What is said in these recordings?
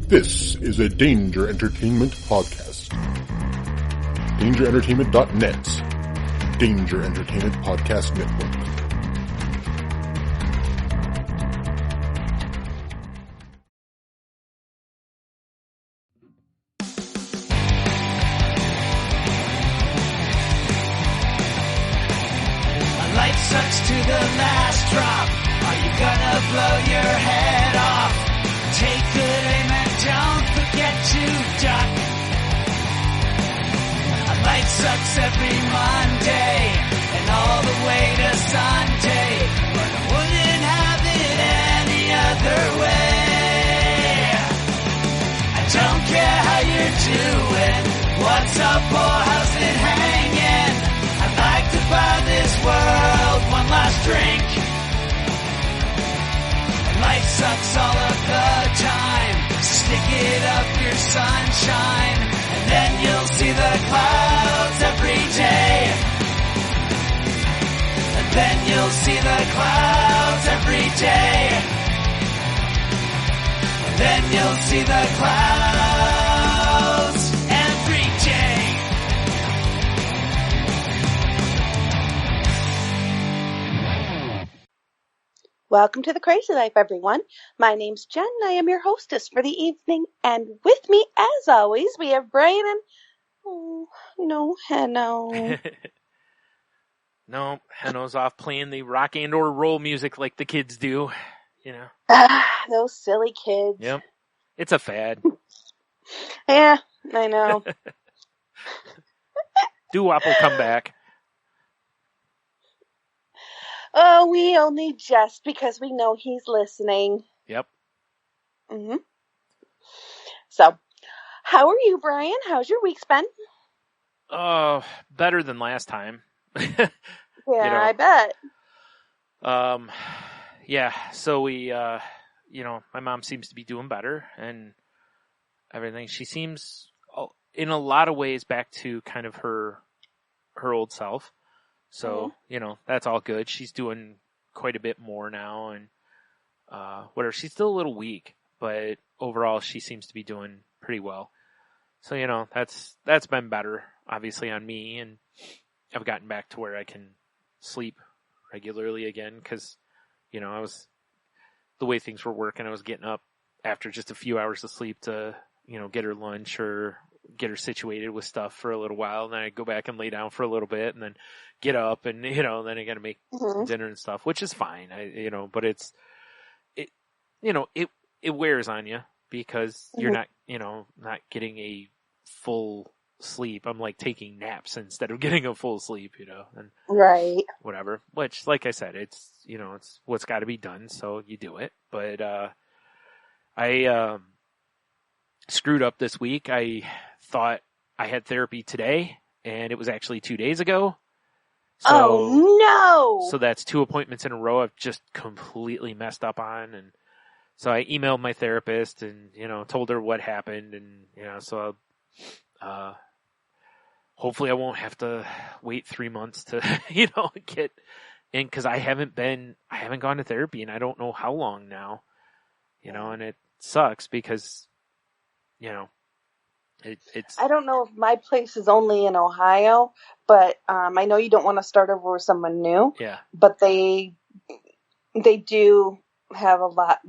This is a Danger Entertainment podcast. DangerEntertainment.net. Danger Entertainment Podcast Network. My life sucks to the last drop. Are you gonna blow your head off? Take good aim and don't forget to duck. My life sucks every Monday and all the way to Sunday, but I wouldn't have it any other way. I don't care how you're doing, what's up or how's it hanging. I'd like to buy this world one last drink. Life sucks all of the time. Stick it up your sunshine, and then you'll see the clouds every day. And then you'll see the clouds every day. And then you'll see the clouds every day. Welcome to The Crazy Life, everyone. My name's Jen. I am your hostess for the evening. And with me, as always, we have Brian and... Hanno. No, Hanno's off playing the rock and or roll music like the kids do, you know. Those silly kids. Yep. It's a fad. Yeah, I know. Doo-wop will come back. Oh, we only jest because we know he's listening. Yep. Mm-hmm. So, how are you, Brian? How's your week been? Better than last time. Yeah, I bet. Yeah, so we, my mom seems to be doing better and everything. She seems, in a lot of ways, back to kind of her old self. So, that's all good. She's doing quite a bit more now and, whatever. She's still a little weak, but overall she seems to be doing pretty well. So, that's been better, obviously, on me, and I've gotten back to where I can sleep regularly again, because, the way things were working, I was getting up after just a few hours of sleep to, get her lunch or get her situated with stuff for a little while, and then I go back and lay down for a little bit, and then get up, and then I got to make dinner and stuff, which is fine. But it wears on you because you're not getting a full sleep. I'm like taking naps instead of getting a full sleep, and right, whatever. Which, like I said, it's it's what's got to be done, so you do it. But I screwed up this week. I thought I had therapy today, and it was actually 2 days ago. So, oh, no! So that's 2 appointments in a row I've just completely messed up on. And so I emailed my therapist and, told her what happened. And, so hopefully I won't have to wait 3 months to, get in, because I haven't gone to therapy and I don't know how long now, and it sucks because, it's. I don't know if my place is only in Ohio, but I know you don't want to start over with someone new. Yeah. But they do have a lot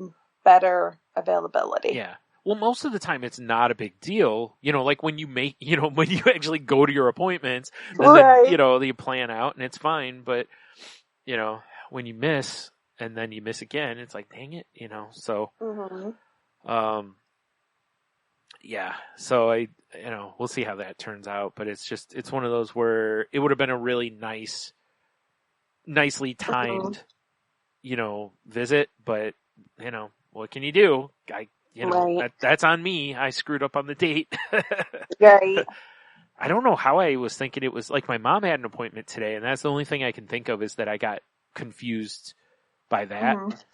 better availability. Yeah. Well, most of the time it's not a big deal. Like when you make, when you actually go to your appointments, and right. then, you plan out and it's fine. But, when you miss and then you miss again, it's like, dang it, so, yeah, so we'll see how that turns out, but it's one of those where it would have been a really nicely timed, visit, but, what can you do? Right. That's on me. I screwed up on the date. Right. I don't know how I was thinking it was like my mom had an appointment today, and that's the only thing I can think of is that I got confused by that.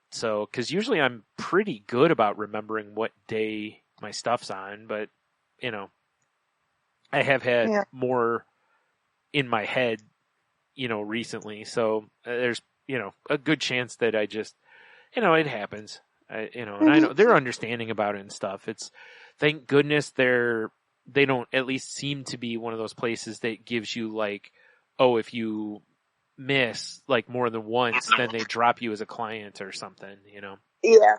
So, because usually I'm pretty good about remembering what day my stuff's on, but, I have had more in my head, recently. So there's, a good chance that I just, it happens. And I know they're understanding about it and stuff. It's, thank goodness they don't at least seem to be one of those places that gives you like, oh, if you miss like more than once, then they drop you as a client or something, Yeah.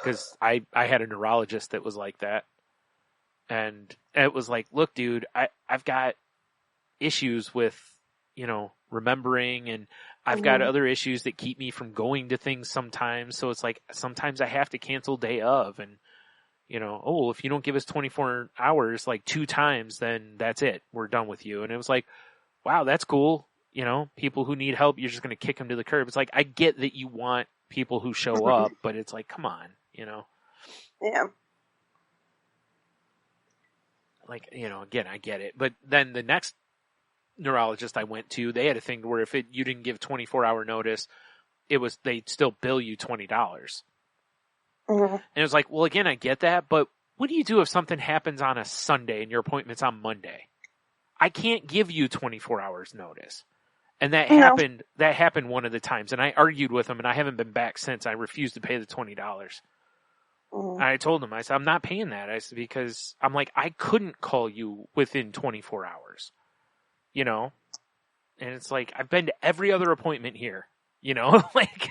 Because I had a neurologist that was like that. And it was like, look, dude, I've got issues with, remembering, and I've got other issues that keep me from going to things sometimes. So it's like, sometimes I have to cancel day of, and, oh, if you don't give us 24 hours, like 2 times, then that's it. We're done with you. And it was like, wow, that's cool. People who need help, you're just going to kick them to the curb. It's like, I get that you want people who show up, but it's like, come on, Yeah. Like, again, I get it. But then the next neurologist I went to, they had a thing where if you didn't give 24-hour notice, they'd still bill you $20. And it was like, well, again, I get that, but what do you do if something happens on a Sunday and your appointment's on Monday? I can't give you 24 hours notice. And that happened one of the times, and I argued with him, and I haven't been back since. I refused to pay the $20. And I told him, I said, I'm not paying that. I said, because I'm like, I couldn't call you within 24 hours, and it's like, I've been to every other appointment here, like,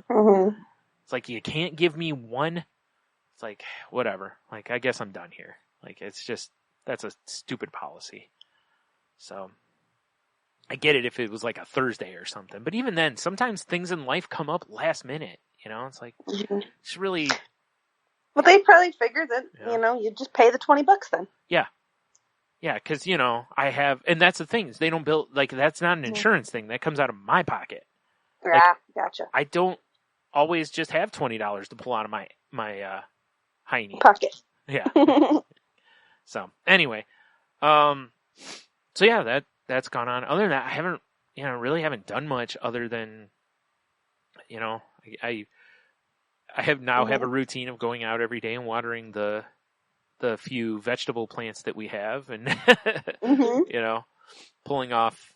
it's like, you can't give me one. It's like, whatever. Like, I guess I'm done here. Like, it's just, that's a stupid policy. So I get it if it was like a Thursday or something, but even then, sometimes things in life come up last minute, it's like, it's really. Well, they probably figured that, you just pay the $20 then. Yeah. Yeah. Cause I have, and that's the thing, is they don't bill, like, that's not an insurance thing. That comes out of my pocket. Yeah. Like, Gotcha. I don't always just have $20 to pull out of my hiney pocket. Yeah. So anyway, so yeah, that's gone on. Other than that, I haven't, really haven't done much other than, I have now have a routine of going out every day and watering the few vegetable plants that we have, and pulling off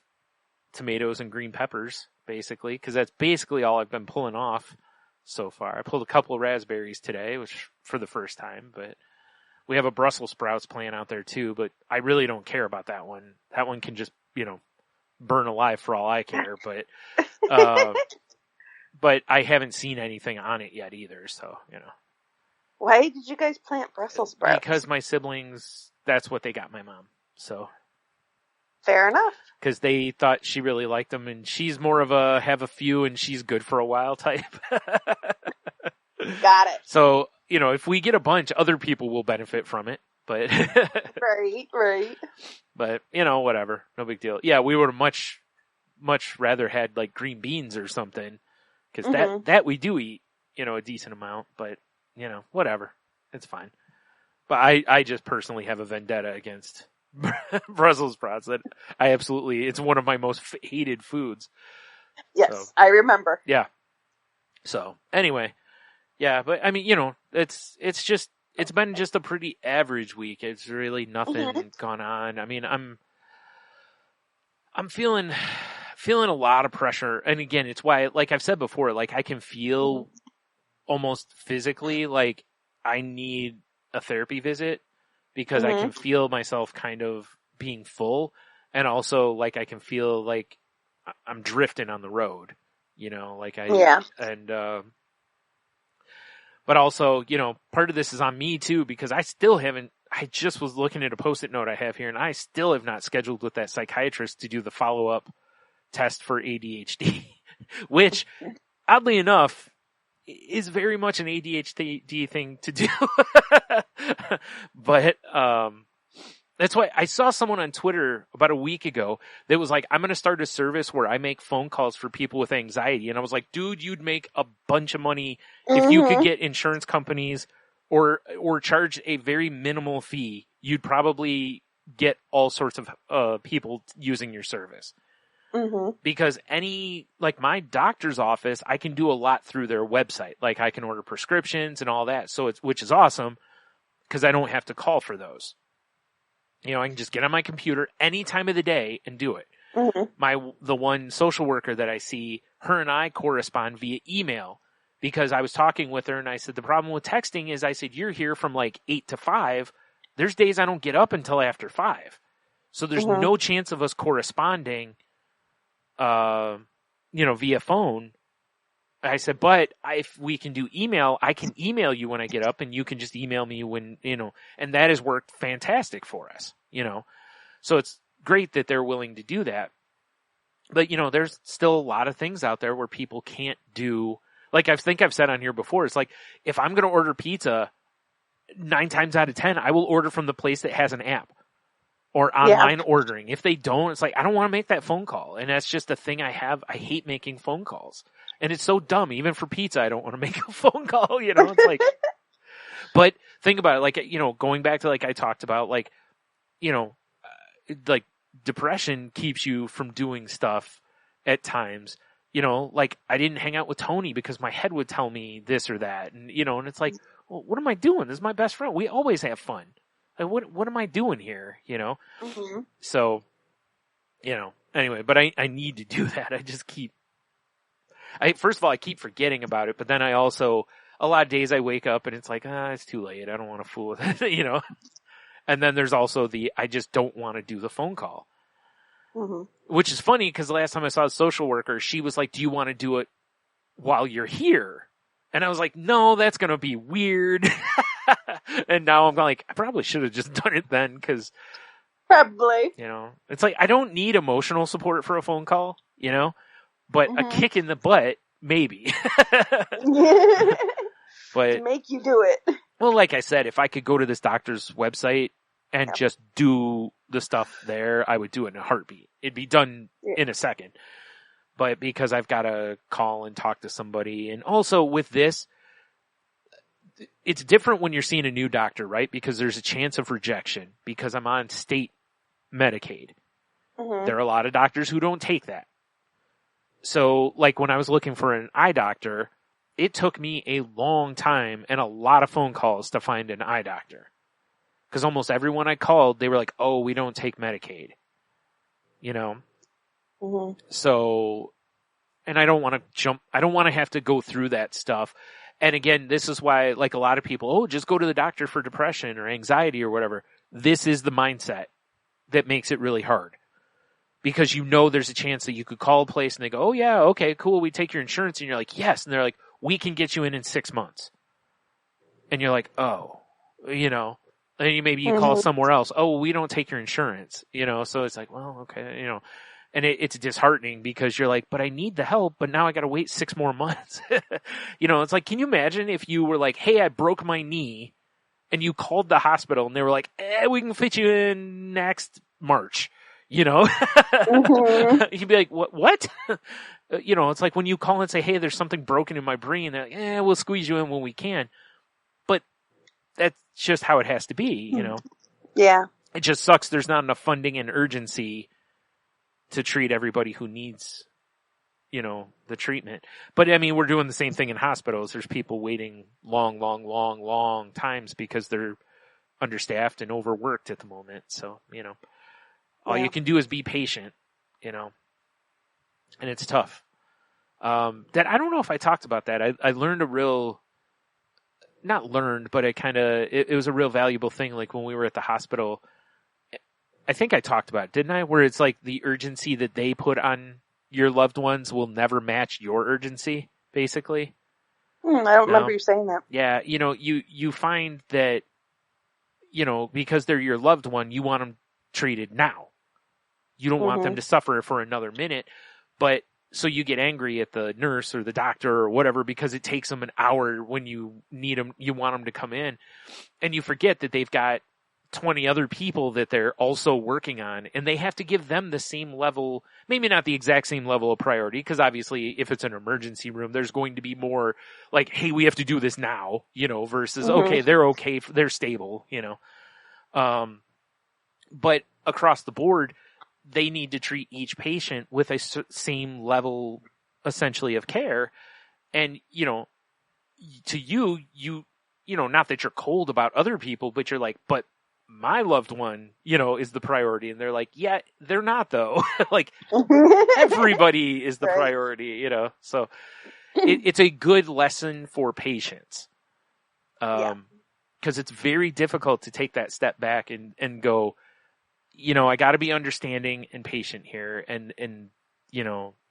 tomatoes and green peppers, basically, because that's basically all I've been pulling off so far. I pulled a couple of raspberries today, which for the first time, but we have a Brussels sprouts plant out there too, but I really don't care about that one. That one can just, burn alive for all I care, but but I haven't seen anything on it yet either, so, Why did you guys plant Brussels sprouts? Because my siblings, that's what they got my mom, so. Fair enough. Because they thought she really liked them, and she's more of a have a few and she's good for a while type. Got it. So, if we get a bunch, other people will benefit from it, but. Right. But, whatever. No big deal. Yeah, we would have much rather had like green beans or something. Because that we do eat, a decent amount, but, whatever. It's fine. But I just personally have a vendetta against Brussels sprouts. That it's one of my most hated foods. Yes, so, I remember. Yeah. So, anyway. Yeah, but I mean, it's been just a pretty average week. It's really nothing gone on. I mean, I'm feeling a lot of pressure. And again, it's why, like I've said before, like I can feel almost physically like I need a therapy visit, because I can feel myself kind of being full. And also like I can feel like I'm drifting on the road, but also, part of this is on me too, because I just was looking at a Post-it note I have here, and I still have not scheduled with that psychiatrist to do the follow-up test for ADHD, which, oddly enough, is very much an ADHD thing to do. But that's why I saw someone on Twitter about a week ago that was like, I'm going to start a service where I make phone calls for people with anxiety. And I was like, dude, you'd make a bunch of money if you could get insurance companies or charge a very minimal fee. You'd probably get all sorts of people using your service. Because like my doctor's office, I can do a lot through their website. Like I can order prescriptions and all that. So which is awesome, because I don't have to call for those. I can just get on my computer any time of the day and do it. The one social worker that I see, her and I correspond via email, because I was talking with her and I said, the problem with texting is I said, you're here from like 8 to 5. There's days I don't get up until after 5. So there's no chance of us corresponding, via phone. I said, but if we can do email, I can email you when I get up and you can just email me when, and that has worked fantastic for us, So it's great that they're willing to do that. But, there's still a lot of things out there where people can't do, like I think I've said on here before, it's like, if I'm going to order pizza, 9 times out of 10, I will order from the place that has an app or online ordering. If they don't, it's like, I don't want to make that phone call. And that's just a thing I have. I hate making phone calls. And it's so dumb. Even for pizza, I don't want to make a phone call, it's like, but think about it. Like, going back to like I talked about, like, like depression keeps you from doing stuff at times, like I didn't hang out with Tony because my head would tell me this or that. And, and it's like, well, what am I doing? This is my best friend. We always have fun. Like, what am I doing here? So, anyway, but I need to do that. First of all, I keep forgetting about it, but then I also, a lot of days I wake up and it's like, it's too late. I don't want to fool with it, And then there's also I just don't want to do the phone call. Which is funny because the last time I saw a social worker, she was like, do you want to do it while you're here? And I was like, no, that's going to be weird. And now I'm like, I probably should have just done it then because. Probably. It's like, I don't need emotional support for a phone call, but a kick in the butt, maybe. But to make you do it. Well, like I said, if I could go to this doctor's website and just do the stuff there, I would do it in a heartbeat. It'd be done in a second. But because I've got to call and talk to somebody, and also with this, it's different when you're seeing a new doctor, right? Because there's a chance of rejection because I'm on state Medicaid. There are a lot of doctors who don't take that. So, like when I was looking for an eye doctor, it took me a long time and a lot of phone calls to find an eye doctor. Because almost everyone I called, they were like, oh, we don't take Medicaid. So, and I don't want to have to go through that stuff. And again, this is why, like a lot of people, just go to the doctor for depression or anxiety or whatever. This is the mindset that makes it really hard. Because there's a chance that you could call a place and they go, oh yeah, okay, cool, we take your insurance. And you're like, yes. And they're like, we can get you in 6 months. And you're like, oh, and maybe you call somewhere else. Oh, we don't take your insurance, so it's like, well, okay, and it's disheartening because you're like, but I need the help, but now I got to wait 6 more months. It's like, can you imagine if you were like, hey, I broke my knee and you called the hospital and they were like, we can fit you in next March, You'd be like, what? It's like when you call and say, hey, there's something broken in my brain. They're like, we'll squeeze you in when we can. But that's just how it has to be, Yeah. It just sucks. There's not enough funding and urgency to treat everybody who needs, the treatment. But I mean, we're doing the same thing in hospitals. There's people waiting long times because they're understaffed and overworked at the moment. So, all you can do is be patient, and it's tough. That I don't know if I talked about that. I learned it was a real valuable thing. Like when we were at the hospital, I think I talked about it, didn't I? Where it's like the urgency that they put on your loved ones will never match your urgency, basically. I don't remember you saying that. Yeah. You find that, because they're your loved one, you want them treated now. You don't want them to suffer for another minute, but so you get angry at the nurse or the doctor or whatever because it takes them an hour when you need them, you want them to come in, and you forget that they've got 20 other people that they're also working on, and they have to give them the same level, maybe not the exact same level of priority, because obviously if it's an emergency room, there's going to be more like, hey, we have to do this now, versus, okay, they're stable, but across the board, they need to treat each patient with a same level, essentially, of care. And, to you, not that you're cold about other people, but you're like, but my loved one, is the priority. And they're like, yeah, they're not though. Like everybody is the priority, so it's a good lesson for patience. Yeah. Because it's very difficult to take that step back and go, I got to be understanding and patient here. And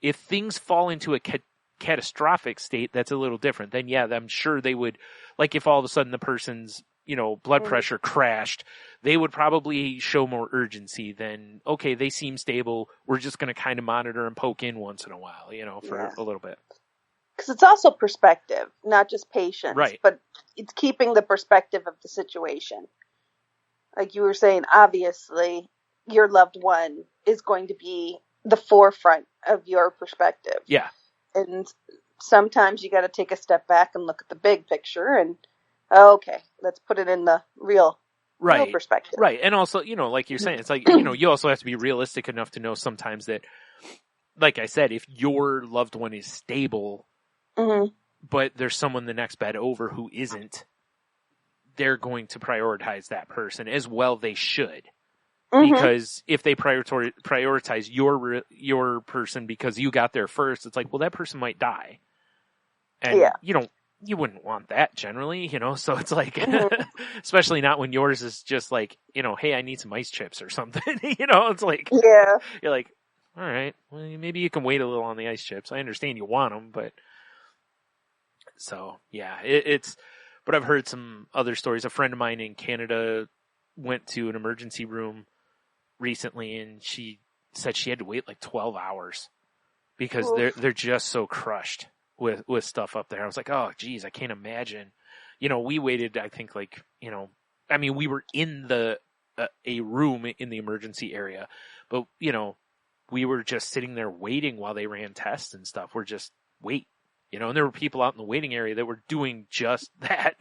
if things fall into a catastrophic state, that's a little different. Then, yeah, I'm sure they would, like if all of a sudden the person's, blood pressure crashed, they would probably show more urgency than, okay, they seem stable. We're just going to kind of monitor and poke in once in a while, for a little bit. Because it's also perspective, not just patience, right? But it's keeping the perspective of the situation. Like you were saying, obviously, your loved one is going to be the forefront of your perspective. Yeah. And sometimes you got to take a step back and look at the big picture and, okay, let's put it in the real perspective. Right. And also, like you're saying, it's like, you also have to be realistic enough to know sometimes that, like I said, if your loved one is stable, but there's someone the next bed over who isn't, they're going to prioritize that person as well. They should. Because if they prioritize your person because you got there first, it's like, well, that person might die. And you wouldn't want that generally, so it's like, especially not when yours is just like, hey, I need some ice chips or something, it's like, you're like, all right, well, maybe you can wait a little on the ice chips. I understand you want them, but so yeah, but I've heard some other stories. A friend of mine in Canada went to an emergency room recently, and she said she had to wait like 12 hours because they're just so crushed with stuff up there. I was like, oh geez, I can't imagine. We waited, I think like, we were in a room in the emergency area, but we were just sitting there waiting while they ran tests and stuff. We're just wait, and there were people out in the waiting area that were doing just that,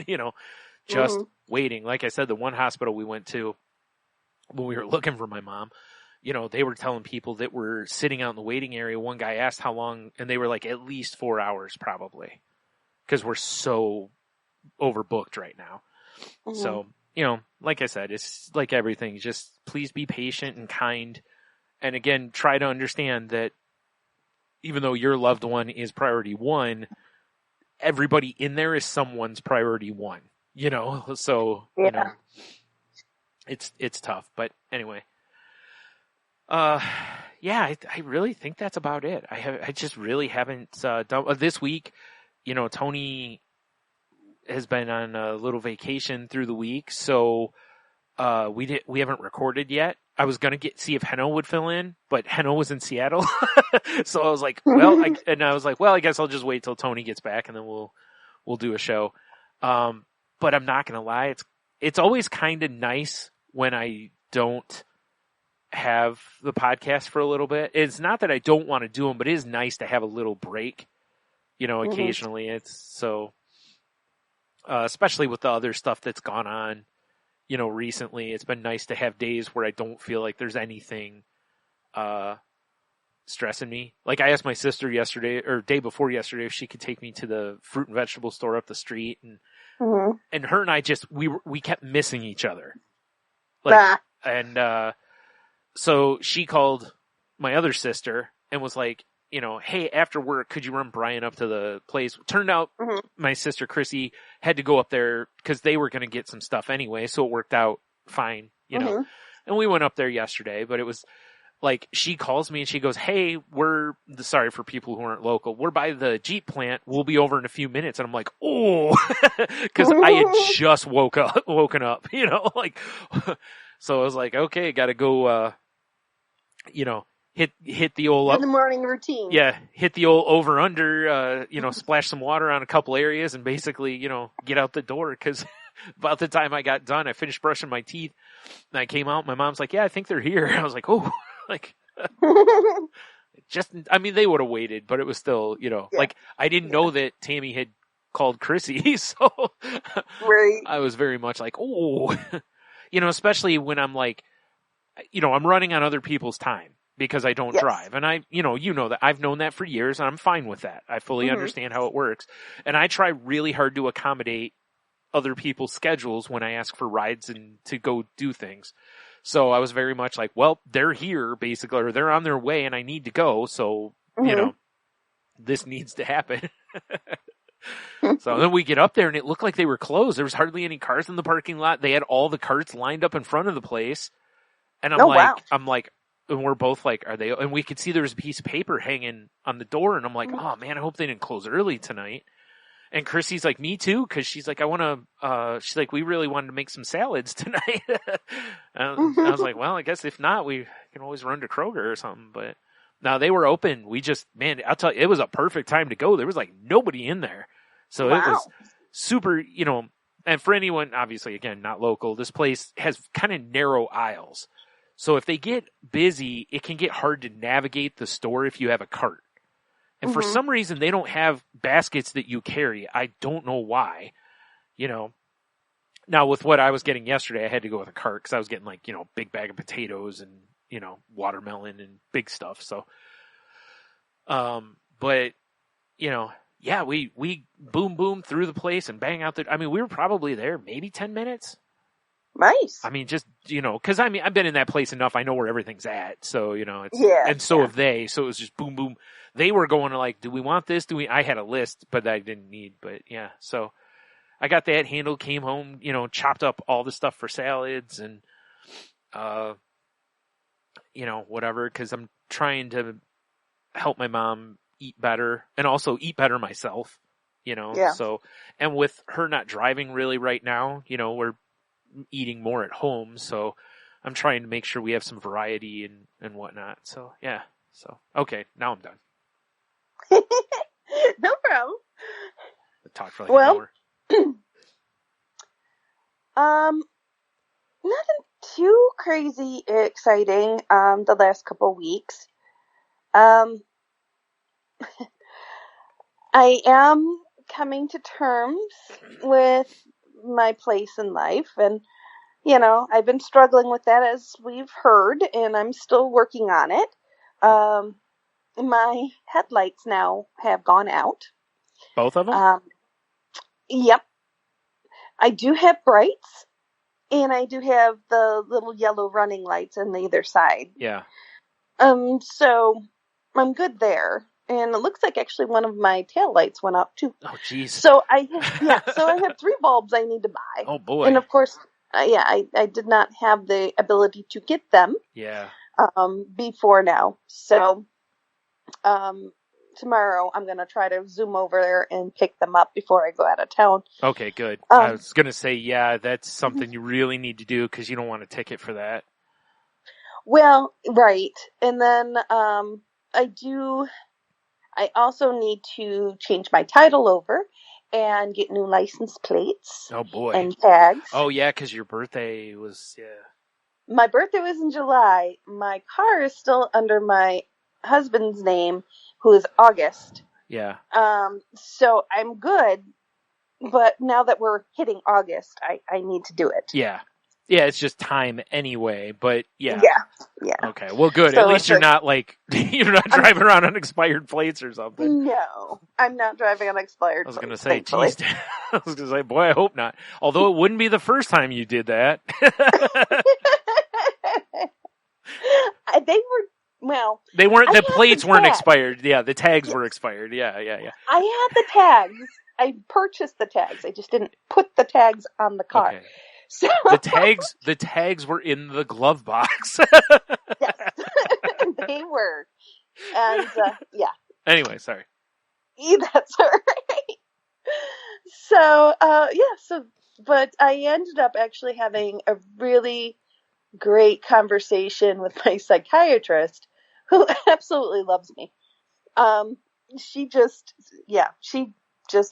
just waiting. Like I said, the one hospital we went to when we were looking for my mom, they were telling people that were sitting out in the waiting area. One guy asked how long, and they were like, at least 4 hours probably, because we're so overbooked right now. So, like I said, it's like everything. Just please be patient and kind. And again, try to understand that even though your loved one is priority one, everybody in there is someone's priority one, so, it's tough, but anyway, I really think that's about it. I just really haven't, done this week, Tony has been on a little vacation through the week. So, we haven't recorded yet. I was going to see if Heno would fill in, but Heno was in Seattle. So I was like, I guess I'll just wait till Tony gets back and then we'll do a show. But I'm not going to lie. It's always kind of nice when I don't have the podcast for a little bit. It's not that I don't want to do them, but it is nice to have a little break, occasionally. It's so, especially with the other stuff that's gone on, recently, it's been nice to have days where I don't feel like there's anything, stressing me. Like I asked my sister day before yesterday, if she could take me to the fruit and vegetable store up the street, and her and I we kept missing each other. So she called my other sister and was like, hey, after work, could you run Brian up to the place? Turned out my sister Chrissy had to go up there because they were going to get some stuff anyway. So it worked out fine, and we went up there yesterday, but it was like, she calls me and she goes, hey, sorry for people who aren't local, we're by the Jeep plant. We'll be over in a few minutes. And I'm like, oh, cause I had just woken up, so I was like, okay, gotta go, hit the old in the morning routine. Yeah. Hit the old over under, splash some water on a couple areas and basically, get out the door. Cause about the time I got done, I finished brushing my teeth and I came out. My mom's like, yeah, I think they're here. I was like, oh, they would have waited, but it was still, like I didn't know that Tammy had called Chrissy. So right. I was very much like, oh, especially when I'm like, I'm running on other people's time because I don't drive. And I, you know that I've known that for years and I'm fine with that. I fully understand how it works. And I try really hard to accommodate other people's schedules when I ask for rides and to go do things. So I was very much like, well, they're here basically, or they're on their way and I need to go. So, this needs to happen. So then we get up there and it looked like they were closed. There was hardly any cars in the parking lot. They had all the carts lined up in front of the place. And Wow. and we're both like, are they, and we could see there was a piece of paper hanging on the door. And I'm like, oh man, I hope they didn't close early tonight. And Chrissy's like, me too. Cause she's like, she's like, we really wanted to make some salads tonight. I was like, well, I guess if not, we can always run to Kroger or something. But no, they were open. Man, I'll tell you, it was a perfect time to go. There was like nobody in there. So It was super, and for anyone, obviously, again, not local, this place has kind of narrow aisles. So if they get busy, it can get hard to navigate the store if you have a cart. And for some reason, they don't have baskets that you carry. I don't know why, Now, with what I was getting yesterday, I had to go with a cart because I was getting like, big bag of potatoes and, watermelon and big stuff. So, but, yeah, we boom through the place and bang out there. I mean, we were probably there maybe 10 minutes. Nice. I mean, just, cause I've been in that place enough. I know where everything's at. So, and so have they. So it was just boom. They were going to like, do we want this? I had a list, but I didn't need, but yeah. So I got that handled, came home, chopped up all the stuff for salads and, whatever. Cause I'm trying to help my mom eat better and also eat better myself, Yeah. So, and with her not driving really right now, we're eating more at home. So I'm trying to make sure we have some variety and whatnot. So yeah. So, okay. Now I'm done. No problem. I talked for like an hour. Nothing too crazy exciting, the last couple weeks. I am coming to terms with my place in life and, I've been struggling with that as we've heard and I'm still working on it. My headlights now have gone out. Both of them? Yep. I do have brights and I do have the little yellow running lights on either side. Yeah. So I'm good there. And it looks like actually one of my tail lights went out too. Oh, jeez. So I have 3 bulbs I need to buy. Oh boy. And of course, I did not have the ability to get them. Yeah. Before now. So, tomorrow I'm going to try to zoom over there and pick them up before I go out of town. Okay, good. I was going to say, yeah, that's something you really need to do because you don't want a ticket for that. Well, right. And then, I also need to change my title over and get new license plates. Oh boy. And tags. Oh yeah, because your birthday was, yeah. My birthday was in July. My car is still under my husband's name, who is August. Yeah. So I'm good, but now that we're hitting August, I need to do it. Yeah. Yeah, it's just time anyway, but yeah. Yeah. Okay, well good. So at least you're not like, you're not driving around on expired plates or something. No, I'm not driving on expired plates. I was going to say, geez, I was going to say, boy, I hope not. Although it wouldn't be the first time you did that. They weren't, the plates weren't expired. Yeah, the tags were expired. Yeah. I had the tags. I purchased the tags. I just didn't put the tags on the car. Okay. So the tags were in the glove box. Yes, they were. And, yeah. Anyway, sorry. That's all right. So, but I ended up actually having a really great conversation with my psychiatrist, who absolutely loves me. She just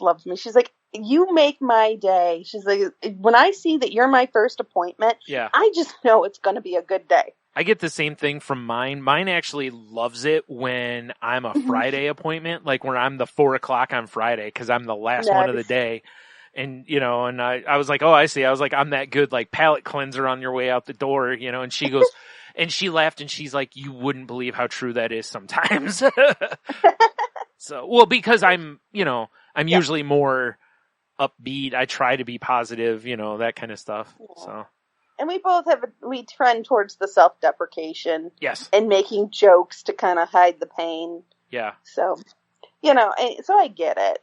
loves me. She's like, you make my day. She's like, when I see that you're my first appointment, I just know it's going to be a good day. I get the same thing from mine. Mine actually loves it when I'm a Friday appointment, like when I'm the 4:00 on Friday, because I'm the last one of the day. And, and I was like, oh, I see. I was like, I'm that good, like, palate cleanser on your way out the door, and she goes, and she laughed and she's like, you wouldn't believe how true that is sometimes. So, well, because I'm usually more upbeat. I try to be positive, that kind of stuff. Yeah. So. And we both we trend towards the self-deprecation. Yes. And making jokes to kind of hide the pain. Yeah. So, so I get it.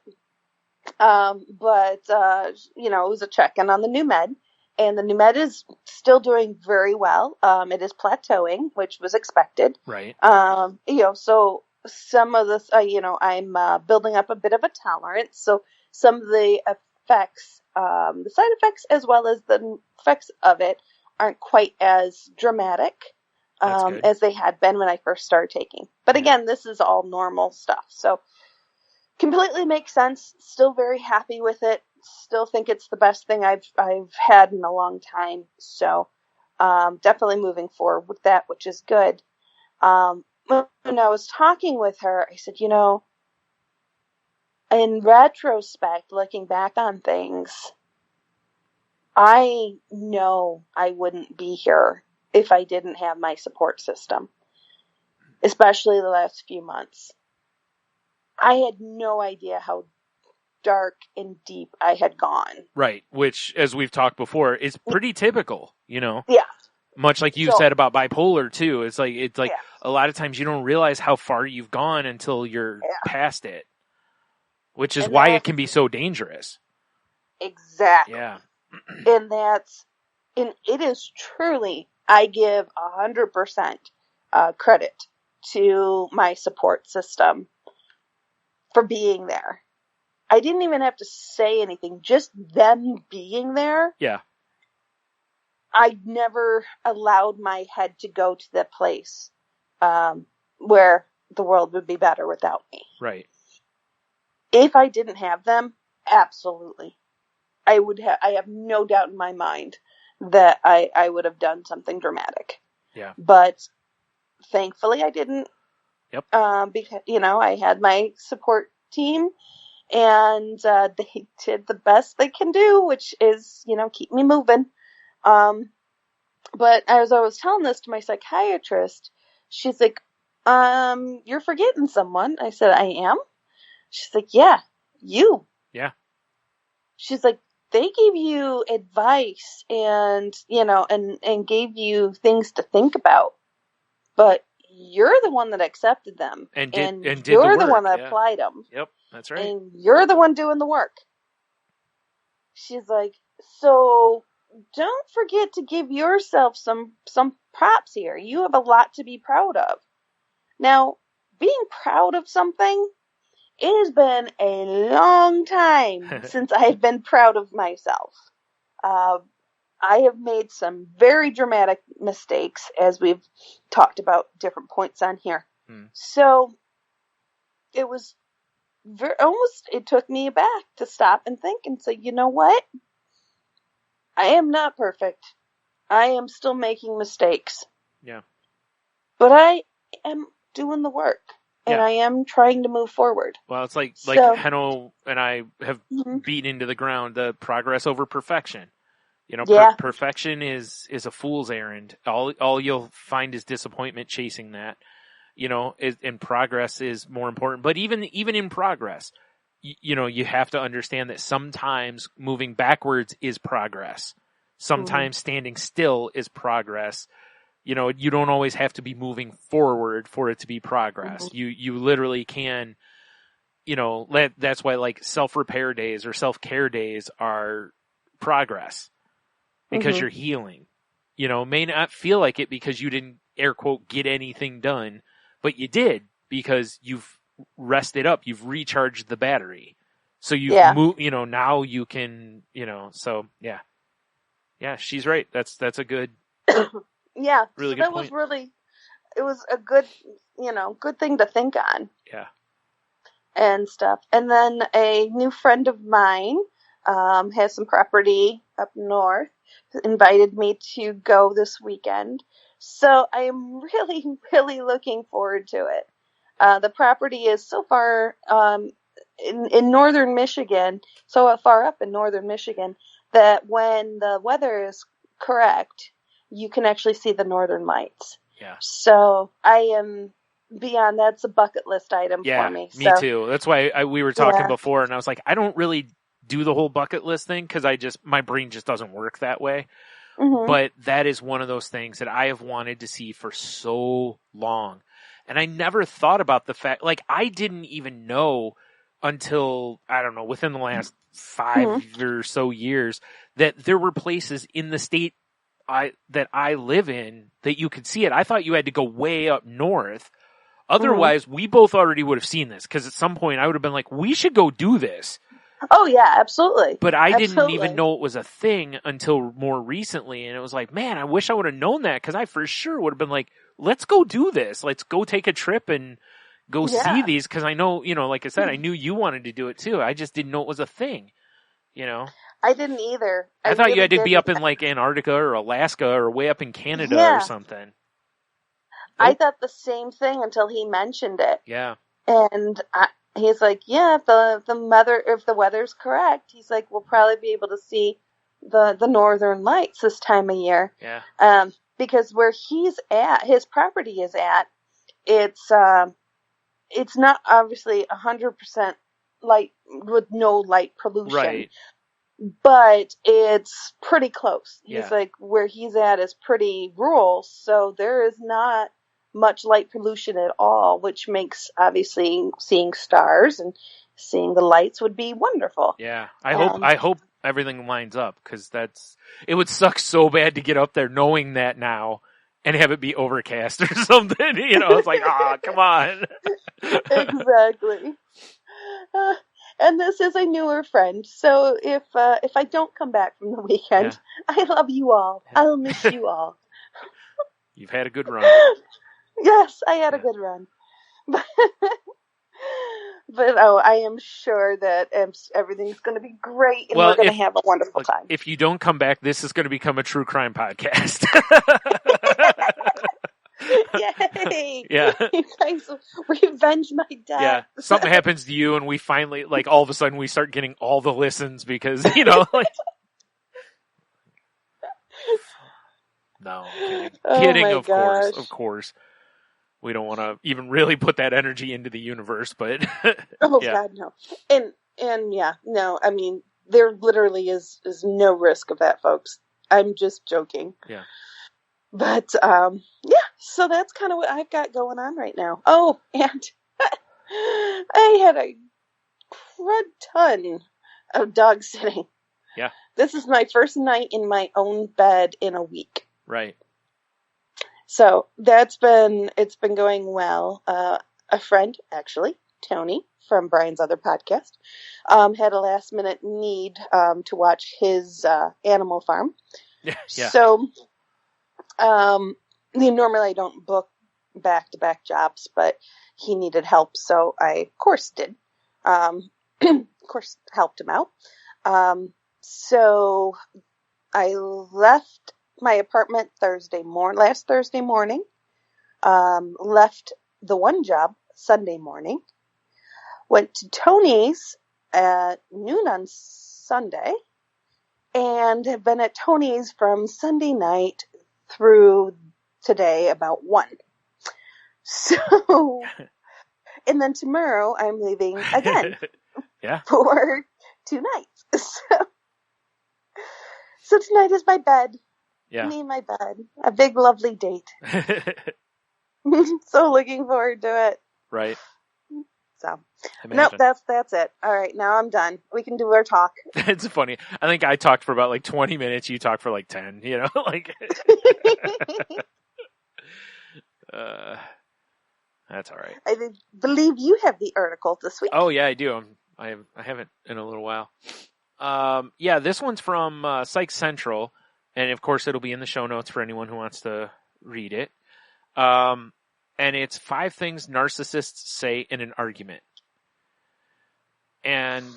But it was a check-in on the new med, and the new med is still doing very well. It is plateauing, which was expected. Right. So some of this, I'm building up a bit of a tolerance. So some of the effects, the side effects, as well as the effects of it, aren't quite as dramatic as they had been when I first started taking. But again, this is all normal stuff. So completely makes sense. Still very happy with it. Still think it's the best thing I've had in a long time. So definitely moving forward with that, which is good. When I was talking with her, I said, in retrospect, looking back on things, I know I wouldn't be here if I didn't have my support system, especially the last few months. I had no idea how dark and deep I had gone. Right, which, as we've talked before, is pretty typical, Yeah. Much like you said about bipolar, too. It's like a lot of times you don't realize how far you've gone until you're past it, which is why it can be so dangerous. Exactly. Yeah. And it is truly, I give 100% credit to my support system for being there. I didn't even have to say anything, just them being there. Yeah. I never allowed my head to go to the place where the world would be better without me. Right. If I didn't have them, absolutely. I have no doubt in my mind that I would have done something dramatic. Yeah. But thankfully I didn't. Yep. Because, I had my support team, and they did the best they can do, which is, keep me moving. But as I was telling this to my psychiatrist, she's like, you're forgetting someone. I said, I am? She's like, yeah, you. Yeah. She's like, they gave you advice and, and gave you things to think about, but you're the one that accepted them, and did you're the one that applied them. Yep, that's right. And you're the one doing the work. She's like, so don't forget to give yourself some props here. You have a lot to be proud of. Now, being proud of something, it has been a long time since I've been proud of myself. I have made some very dramatic mistakes, as we've talked about different points on here. So it was it took me aback to stop and think and say, you know what? I am not perfect. I am still making mistakes. Yeah. But I am doing the work. And I am trying to move forward. Well, it's like Heno and I have beaten into the ground the progress over perfection. Perfection is a fool's errand. All you'll find is disappointment chasing that. And progress is more important. But even in progress, you have to understand that sometimes moving backwards is progress. Sometimes standing still is progress. You don't always have to be moving forward for it to be progress. You literally can, that's why like self-repair days or self-care days are progress because you're healing. May not feel like it because you didn't air quote get anything done, but you did because you've rested up, you've recharged the battery. So you've moved, now you can, so yeah. Yeah, she's right. That's a good Yeah, really so good that point. it was a good, good thing to think on. Yeah. And stuff. And then a new friend of mine has some property up north, invited me to go this weekend. So I am really, really looking forward to it. The property is so far in northern Michigan, so far up in northern Michigan, that when the weather is correct, you can actually see the northern lights. Yeah. So I am beyond, that's a bucket list item for me. Me too. That's why we were talking before, and I was like, I don't really do the whole bucket list thing because my brain just doesn't work that way. But that is one of those things that I have wanted to see for so long. And I never thought about the fact, like, I didn't even know until, I don't know, within the last 5 or so years that there were places in the state that I live in that you could see it. I thought you had to go way up north. Otherwise, we both already would have seen this, because at some point I would have been like, we should go do this. Oh, yeah, absolutely. But I didn't even know it was a thing until more recently. And it was like, man, I wish I would have known that, because I for sure would have been like, let's go do this. Let's go take a trip and go see these. Because I know, like I said, I knew you wanted to do it too. I just didn't know it was a thing, I didn't either. I thought you had to be up in like Antarctica or Alaska or way up in Canada or something. I thought the same thing until he mentioned it. Yeah. And he's like, yeah, if the weather's correct, he's like, we'll probably be able to see the northern lights this time of year. Yeah. Because where he's at, his property is at, it's not obviously 100% light with no light pollution. Right. But it's pretty close. Yeah. He's like, where he's at is pretty rural, so there is not much light pollution at all, which makes, obviously, seeing stars and seeing the lights would be wonderful. Yeah. I hope everything lines up, because it would suck so bad to get up there knowing that now and have it be overcast or something. It's like, come on. Exactly. And this is a newer friend, so if I don't come back from the weekend, I love you all. I'll miss you all. You've had a good run. Yes, I had a good run. But I am sure that everything's going to be great, and we're going to have a wonderful time. If you don't come back, this is going to become a true crime podcast. Yay! Yeah. You guys revenge my death. Yeah. Something happens to you, and we finally, like, all of a sudden we start getting all the listens because, like. No, kidding. Oh Of course. We don't want to even really put that energy into the universe, but. God, no. And yeah, no, I mean, there literally is no risk of that, folks. I'm just joking. Yeah. But, so that's kind of what I've got going on right now. Oh, and I had a crud ton of dog sitting. Yeah. This is my first night in my own bed in a week. Right. So it's been going well. A friend, actually, Tony, from Brian's other podcast, had a last minute need to watch his Animal Farm. Yeah. So, normally I don't book back-to-back jobs, but he needed help, so I, of course, did. Of course, helped him out. So I left my apartment last Thursday morning, left the one job Sunday morning, went to Tony's at noon on Sunday, and have been at Tony's from Sunday night through today about 1. So, and then tomorrow I'm leaving again. Yeah. For 2 nights. So tonight is my bed. Yeah. Me and my bed. A big, lovely date. So looking forward to it. Right. So, nope, that's it. All right, now I'm done. We can do our talk. It's funny. I think I talked for about like 20 minutes. You talked for like 10, like. That's all right. I believe you have the article this week. Oh yeah, I do. I haven't in a little while. Yeah, this one's from Psych Central, and of course it'll be in the show notes for anyone who wants to read it. And it's 5 things narcissists say in an argument. And,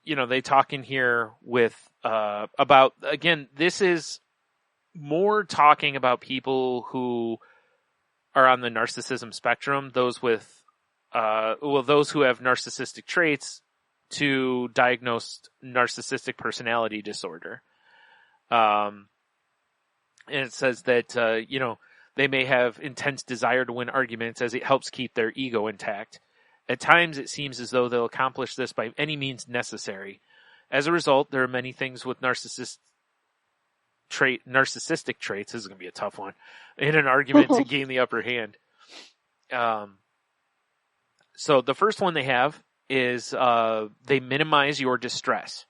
they talk in here with, about, again, this is more talking about people who are on the narcissism spectrum, those with, those who have narcissistic traits to diagnosed narcissistic personality disorder. And it says that, they may have intense desire to win arguments as it helps keep their ego intact. At times, it seems as though they'll accomplish this by any means necessary. As a result, there are many things with narcissists narcissistic traits, this is going to be a tough one, in an argument to gain the upper hand. So the first one they have is they minimize your distress.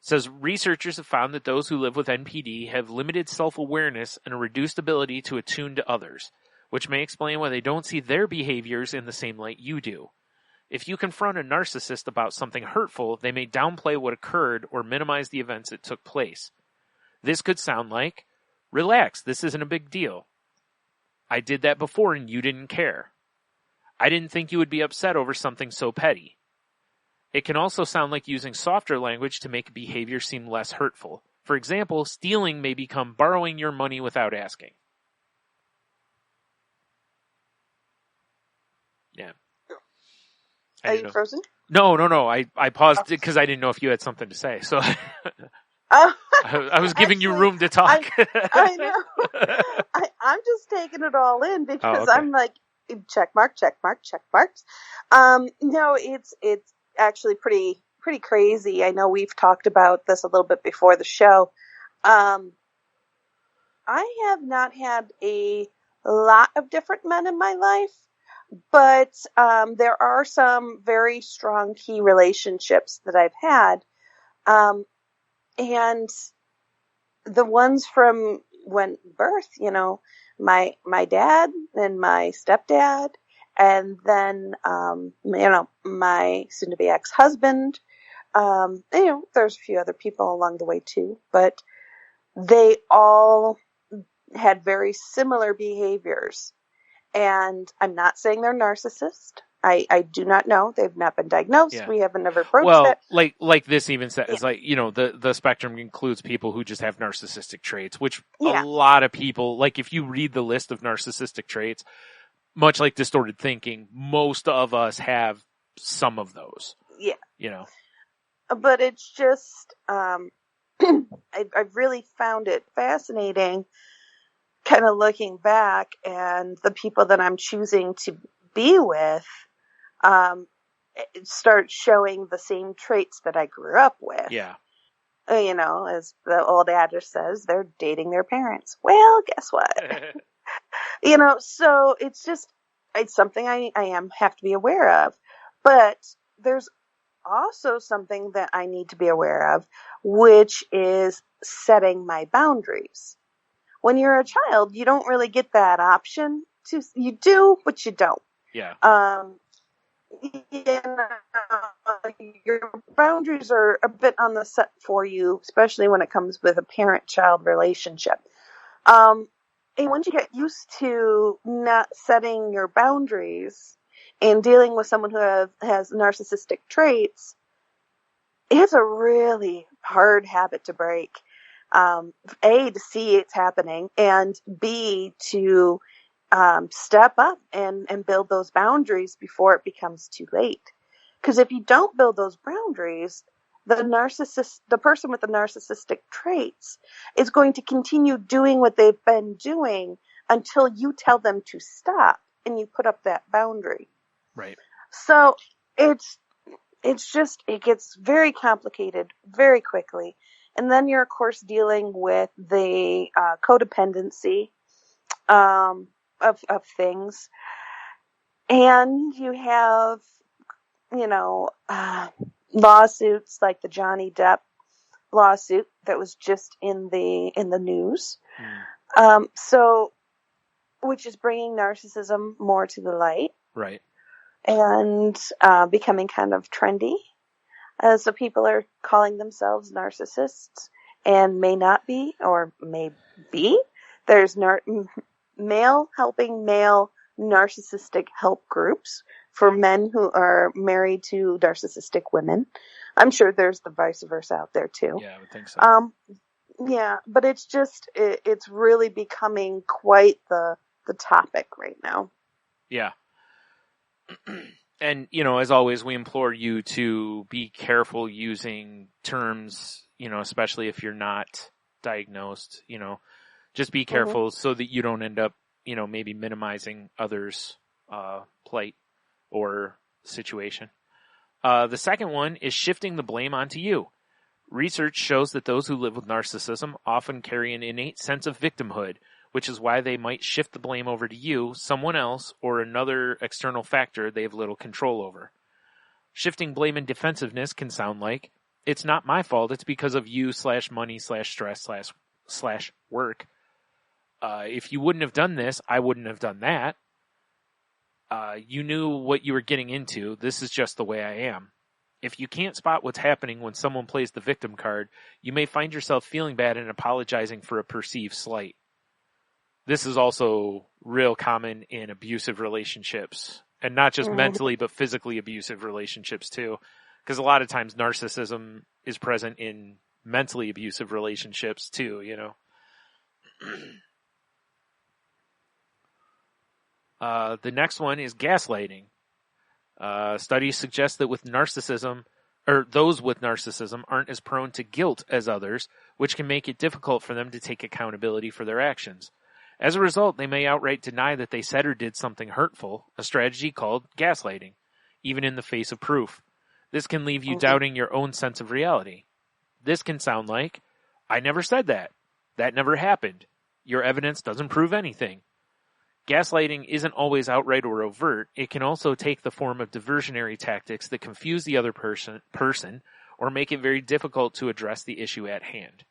It says researchers have found that those who live with NPD have limited self-awareness and a reduced ability to attune to others, which may explain why they don't see their behaviors in the same light you do. If you confront a narcissist about something hurtful, they may downplay what occurred or minimize the events that took place. This could sound like, relax, this isn't a big deal. I did that before and you didn't care. I didn't think you would be upset over something so petty. It can also sound like using softer language to make behavior seem less hurtful. For example, stealing may become borrowing your money without asking. Yeah. Are you frozen? No. I paused because I didn't know if you had something to say. So I was giving you room to talk. I know. I'm just taking it all in because I'm like, check marks. No, it's actually pretty crazy. I know we've talked about this a little bit before the show. I have not had a lot of different men in my life, but there are some very strong key relationships that I've had. And the ones from when birth, my dad and my stepdad, and then, my soon-to-be ex-husband. There's a few other people along the way too, but they all had very similar behaviors. And I'm not saying they're narcissists. I do not know. They've not been diagnosed. Yeah. We haven't ever approached that. Like this even says, the spectrum includes people who just have narcissistic traits, which a lot of people, like if you read the list of narcissistic traits, much like distorted thinking, most of us have some of those. Yeah. But it's just, I've really found it fascinating kind of looking back, and the people that I'm choosing to be with start showing the same traits that I grew up with. Yeah. As the old adage says, they're dating their parents. Well, guess what? So it's something I have to be aware of. But there's also something that I need to be aware of, which is setting my boundaries. When you're a child, you don't really get that option. You do, but you don't. Yeah. Your boundaries are a bit on the set for you, especially when it comes with a parent-child relationship. And once you get used to not setting your boundaries and dealing with someone who has narcissistic traits, it's a really hard habit to break. A, to see it's happening, and B, to step up and build those boundaries before it becomes too late. Because if you don't build those boundaries, the person with the narcissistic traits is going to continue doing what they've been doing until you tell them to stop and you put up that boundary. Right. So it gets very complicated very quickly. And then you're, of course, dealing with the codependency of things. And you have, lawsuits like the Johnny Depp lawsuit that was just in the news. Which is bringing narcissism more to the light. Right. And becoming kind of trendy. So people are calling themselves narcissists and may not be, or may be. There's male helping male narcissistic help groups for men who are married to narcissistic women. I'm sure there's the vice versa out there too. Yeah, I would think so. But it's just, it's really becoming quite the topic right now. Yeah. And, as always, we implore you to be careful using terms, especially if you're not diagnosed, just be careful so that you don't end up, maybe minimizing others' plight or situation. The second one is shifting the blame onto you. Research shows that those who live with narcissism often carry an innate sense of victimhood, which is why they might shift the blame over to you, someone else, or another external factor they have little control over. Shifting blame and defensiveness can sound like, it's not my fault, it's because of you /money/stress/work. If you wouldn't have done this, I wouldn't have done that. You knew what you were getting into. This is just the way I am. If you can't spot what's happening when someone plays the victim card, you may find yourself feeling bad and apologizing for a perceived slight. This is also real common in abusive relationships, and not just mentally, but physically abusive relationships too. Because a lot of times narcissism is present in mentally abusive relationships too, you know. The next one is gaslighting. Studies suggest that with narcissism, or those with narcissism aren't as prone to guilt as others, which can make it difficult for them to take accountability for their actions. As a result, they may outright deny that they said or did something hurtful, a strategy called gaslighting, even in the face of proof. This can leave you doubting your own sense of reality. This can sound like, I never said that. That never happened. Your evidence doesn't prove anything. Gaslighting isn't always outright or overt. It can also take the form of diversionary tactics that confuse the other person or make it very difficult to address the issue at hand.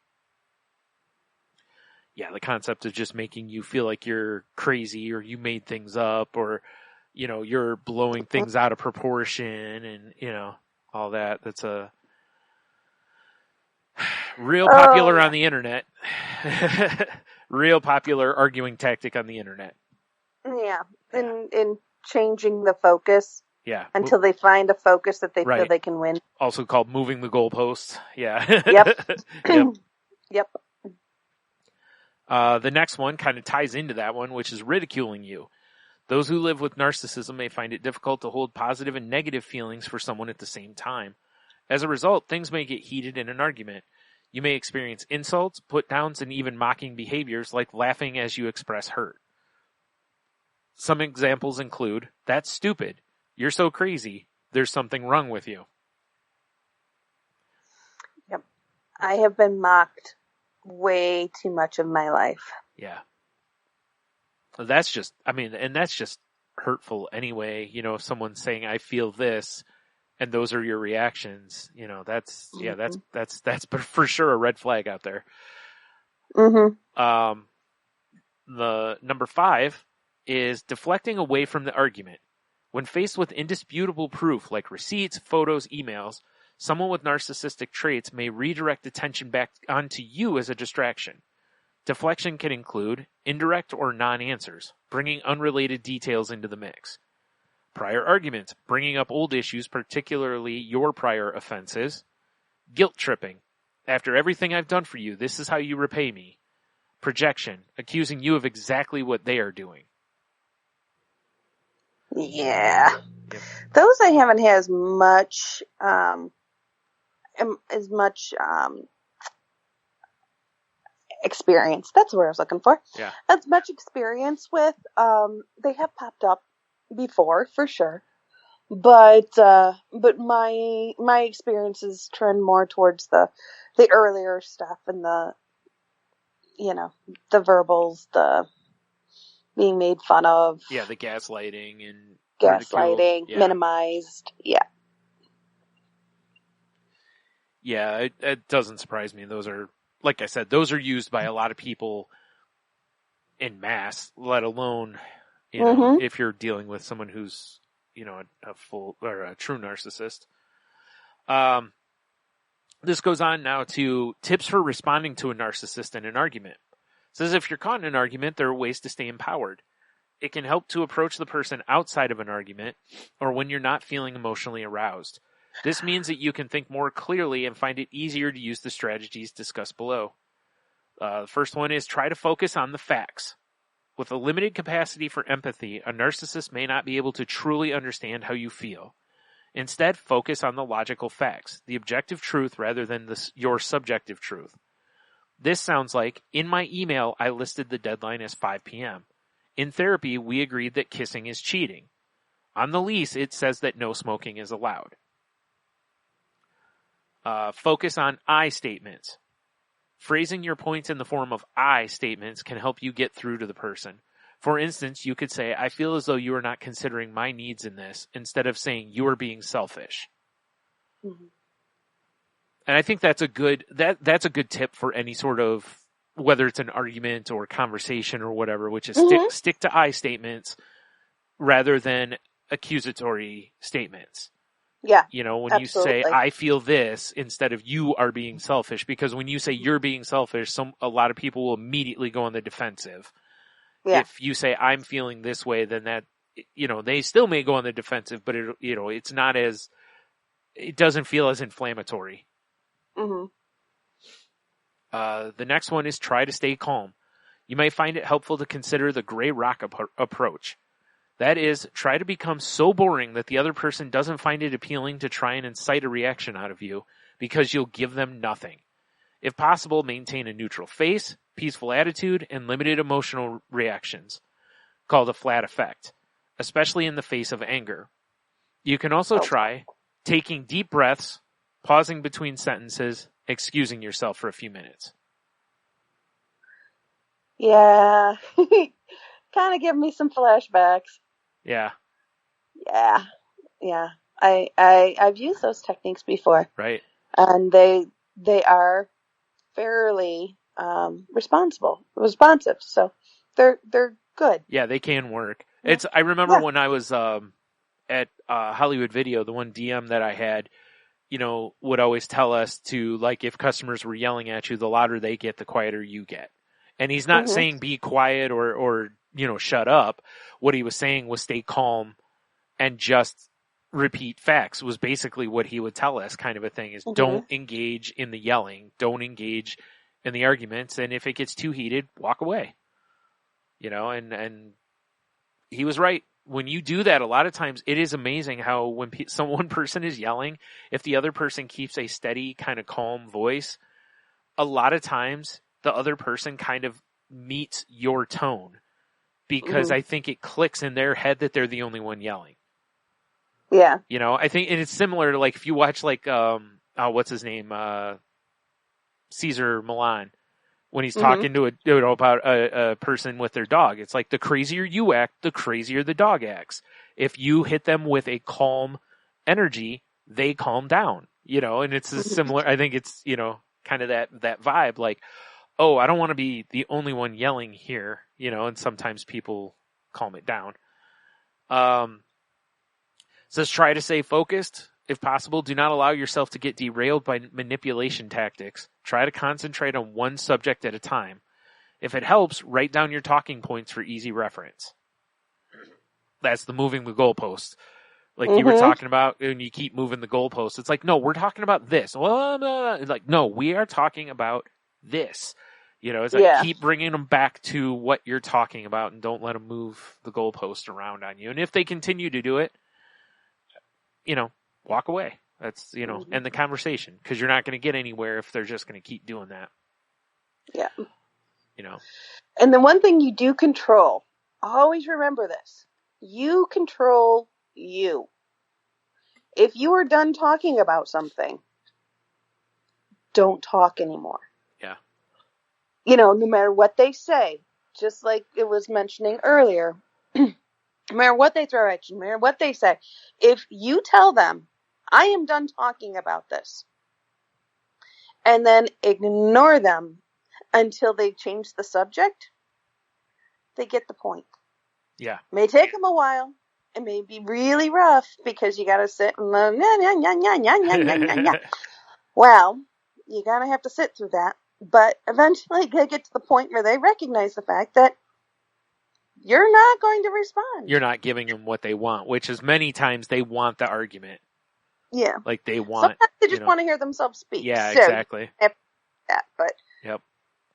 Yeah, the concept of just making you feel like you're crazy or you made things up or, you know, you're blowing things out of proportion and, you know, all that. That's a real popular on the internet. Real popular arguing tactic on the internet. Yeah, in changing the focus. Yeah. Until they find a focus that they feel they can win. Also called moving the goalposts. Yeah. Yep. Yep. The next one kind of ties into that one, which is ridiculing you. Those who live with narcissism may find it difficult to hold positive and negative feelings for someone at the same time. As a result, things may get heated in an argument. You may experience insults, put-downs, and even mocking behaviors like laughing as you express hurt. Some examples include, that's stupid. You're so crazy. There's something wrong with you. Yep. I have been mocked way too much of my life. Yeah. That's just, and that's just hurtful anyway. You know, if someone's saying, I feel this, and those are your reactions, you know, that's for sure a red flag out there. The number 5 is deflecting away from the argument. When faced with indisputable proof like receipts, photos, emails, someone with narcissistic traits may redirect attention back onto you as a distraction. Deflection can include indirect or non-answers, bringing unrelated details into the mix. Prior arguments, bringing up old issues, particularly your prior offenses. Guilt tripping. After everything I've done for you, this is how you repay me. Projection, accusing you of exactly what they are doing. Yeah. Yep. Those I haven't had as much experience. That's what I was looking for. Yeah. As much experience with. They have popped up before, for sure. But my experiences trend more towards the earlier stuff and the verbals, the being made fun of. Yeah, the gaslighting and gaslighting, ridicule. minimized. Yeah. Yeah, it doesn't surprise me. Those are, like I said, those are used by a lot of people in mass, let alone, if you're dealing with someone who's, a full or a true narcissist. This goes on now to tips for responding to a narcissist in an argument. It says if you're caught in an argument, there are ways to stay empowered. It can help to approach the person outside of an argument or when you're not feeling emotionally aroused. This means that you can think more clearly and find it easier to use the strategies discussed below. The first one is try to focus on the facts. With a limited capacity for empathy, a narcissist may not be able to truly understand how you feel. Instead, focus on the logical facts, the objective truth rather than your subjective truth. This sounds like, in my email, I listed the deadline as 5 p.m. In therapy, we agreed that kissing is cheating. On the lease, it says that no smoking is allowed. Focus on I statements. Phrasing your points in the form of I statements can help you get through to the person. For instance, you could say, I feel as though you are not considering my needs in this, instead of saying you are being selfish. Mm-hmm. And I think that's a good tip for any sort of, whether it's an argument or conversation or whatever, which is stick to I statements rather than accusatory statements. Yeah. You know, when absolutely. you say, I feel this, instead of you are being selfish, because when you say you're being selfish, a lot of people will immediately go on the defensive. Yeah. If you say, I'm feeling this way, then that, you know, they still may go on the defensive, but it doesn't feel as inflammatory. Mm-hmm. The next one is try to stay calm. You might find it helpful to consider the gray rock approach. That is, try to become so boring that the other person doesn't find it appealing to try and incite a reaction out of you, because you'll give them nothing. If possible, maintain a neutral face, peaceful attitude, and limited emotional reactions, called a flat effect, especially in the face of anger. You can also try taking deep breaths, pausing between sentences, excusing yourself for a few minutes. Yeah. Kind of give me some flashbacks. Yeah. Yeah. I've used those techniques before. Right. And they are fairly responsive. So they're good. Yeah, they can work. Yeah. I remember when I was at Hollywood Video, the one DM that I had, you know, would always tell us to, like, if customers were yelling at you, the louder they get, the quieter you get. And he's not saying be quiet or, you know, shut up. What he was saying was stay calm and just repeat facts, was basically what he would tell us, kind of a thing, is don't engage in the yelling, don't engage in the arguments, and if it gets too heated, walk away. You know, and he was right. When you do that, a lot of times it is amazing how when one person is yelling, if the other person keeps a steady, kind of calm voice, a lot of times the other person kind of meets your tone, because I think it clicks in their head that they're the only one yelling. Yeah. You know, I think, and it's similar to, like, if you watch, like, what's his name? Caesar Milan, when he's talking to about a person with their dog. It's like, the crazier you act, the crazier the dog acts. If you hit them with a calm energy, they calm down, you know, and it's a similar, I think it's, you know, kind of that vibe, like, oh, I don't want to be the only one yelling here, you know, and sometimes people calm it down. Says try to stay focused. If possible, do not allow yourself to get derailed by manipulation tactics. Try to concentrate on one subject at a time. If it helps, write down your talking points for easy reference. That's the moving the goalpost. Like you were talking about, and you keep moving the goalpost. It's like, no, we're talking about this. Well, it's like, no, we are talking about this. You know, it's like, keep bringing them back to what you're talking about, and don't let them move the goalpost around on you. And if they continue to do it, you know, walk away. That's, you know, end the conversation, because you're not going to get anywhere if they're just going to keep doing that. Yeah. You know. And the one thing you do control, always remember this, you control you. If you are done talking about something, don't talk anymore. Yeah. You know, no matter what they say, just like it was mentioning earlier, no matter what they throw at you, no matter what they say, if you tell them, I am done talking about this, and then ignore them until they change the subject, they get the point. Yeah. It may take them a while. It may be really rough because you got to sit and well, you got to have to sit through that. But eventually they get to the point where they recognize the fact that you're not going to respond. You're not giving them what they want, which is many times they want the argument. Yeah. Like they want. Sometimes they just want to hear themselves speak. Yeah, so, exactly. But. Yep.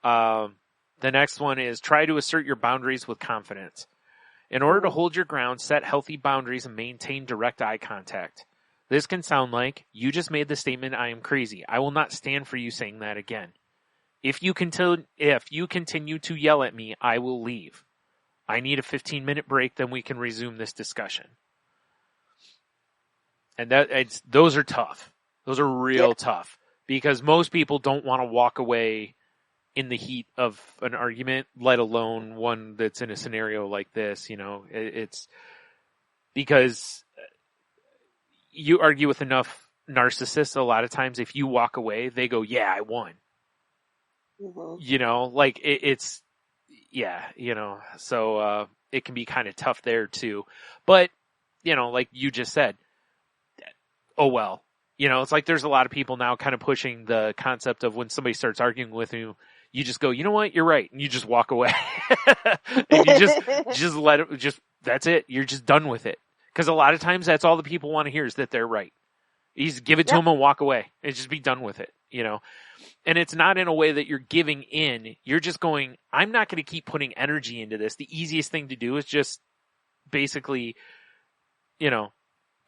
The next one is try to assert your boundaries with confidence. In order to hold your ground, set healthy boundaries and maintain direct eye contact. This can sound like, you just made the statement, I am crazy. I will not stand for you saying that again. If you continue to yell at me, I will leave. I need a 15-minute break, then we can resume this discussion. And those are tough. Those are real tough because most people don't want to walk away in the heat of an argument, let alone one that's in a scenario like this. It's because you argue with enough narcissists. A lot of times if you walk away, they go, yeah, I won. It's so it can be kind of tough there too. But, like you just said, oh, well, it's like there's a lot of people now kind of pushing the concept of when somebody starts arguing with you, you just go, you know what, you're right. And you just walk away and you just let it, that's it. You're just done with it. Because a lot of times that's all the people want to hear is that they're right. You just give it to them and walk away and just be done with it, And it's not in a way that you're giving in. You're just going, I'm not going to keep putting energy into this. The easiest thing to do is just basically, yeah,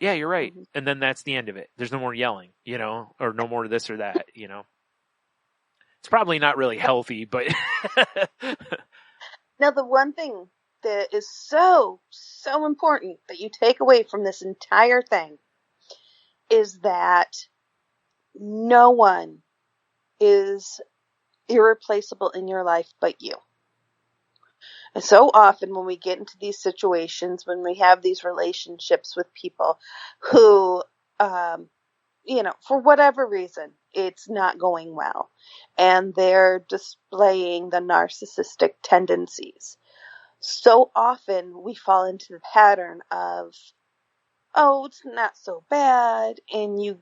you're right. And then that's the end of it. There's no more yelling, or no more this or that, It's probably not really healthy, but. Now, the one thing that is so, so important that you take away from this entire thing is that no one is irreplaceable in your life but you. And so often when we get into these situations, when we have these relationships with people who, for whatever reason, it's not going well, and they're displaying the narcissistic tendencies. So often we fall into the pattern of, oh, it's not so bad, and you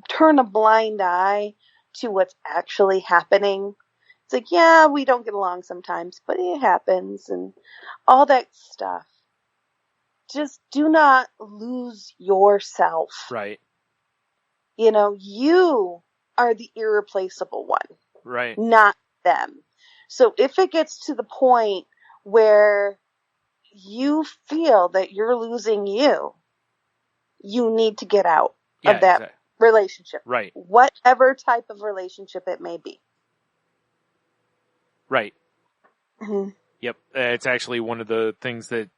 turn a blind eye to what's actually happening. It's like, yeah, we don't get along sometimes, but it happens, and all that stuff. Just do not lose yourself. Right. You are the irreplaceable one. Right. Not them. So if it gets to the point where you feel that you're losing you need to get out of that relationship. Right. Whatever type of relationship it may be. Right. Mm-hmm. Yep. It's actually one of the things that,